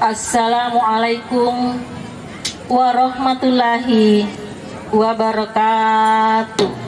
Assalamualaikum warahmatullahi wabarakatuh.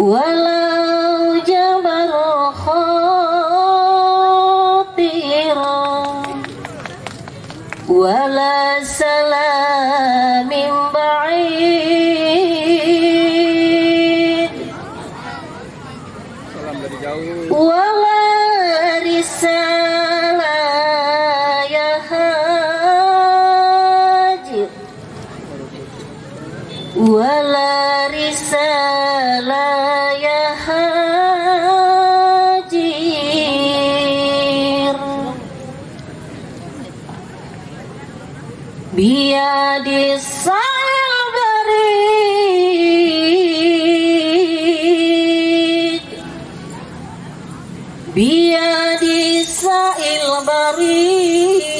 Walau jabar khatira wala salamin ba'id wala risalah ya hajir wala risalah biadis sa'il barid biadis sa'il barid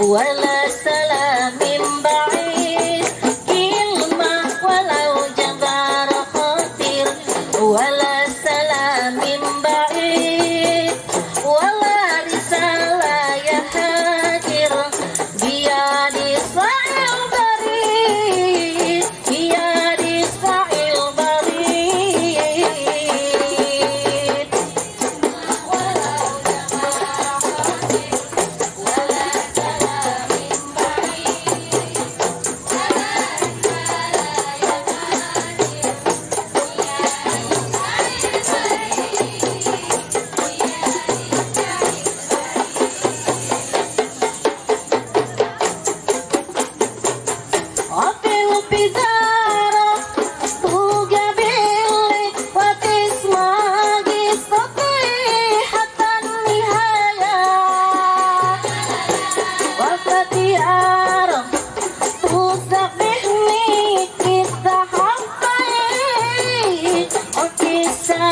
wala salamin ba'id ilmah walau jabar khatir wala salamin ba'id wala risalah ya hadir biadis sa'il barid biadis sa'il barid walau jabar khatir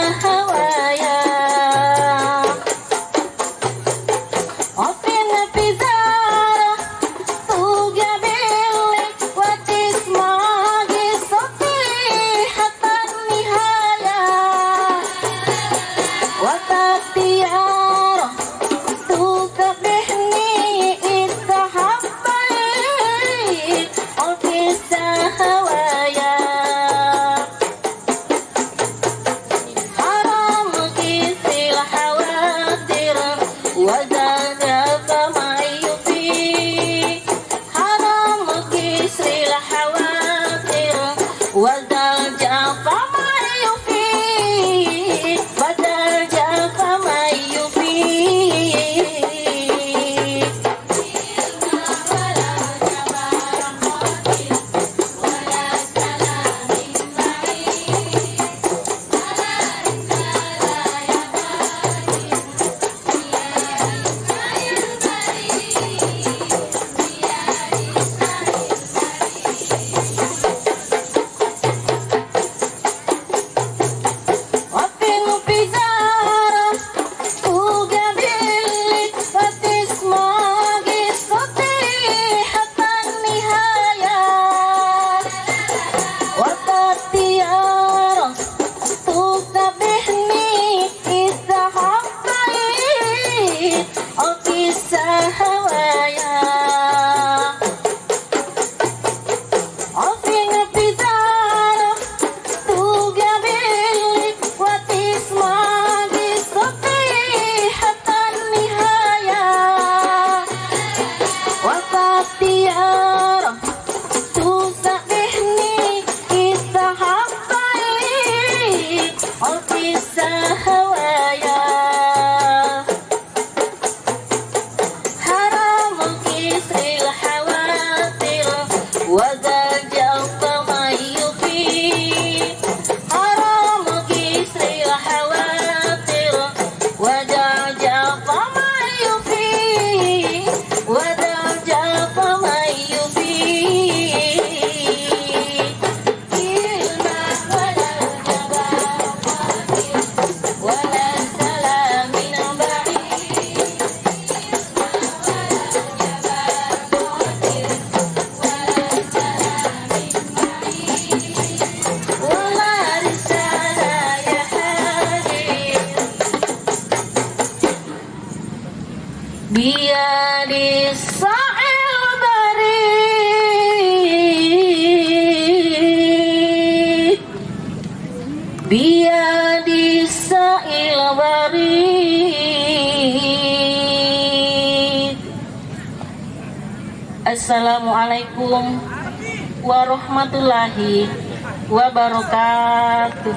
hawaya. سبحني إذا حقيت أوفي السهوايا أوفي نبذار تقابلني وتسمع بصوتي حتى النهاية وفاختيار تسبحني إذا حقيت أوفي السهوايا حرام كسر الحوافر وذا جوف ما يفيد حرام كسر الحوافر وذا جوف ما يفيد وذا جوف ما يفيد كلمة ولا جبار ولا سلام من بعيد ولا رسالة يا حبيب بيد الصعب بريد بيد السائل بريد. Assalamualaikum warahmatullahi wabarakatuh.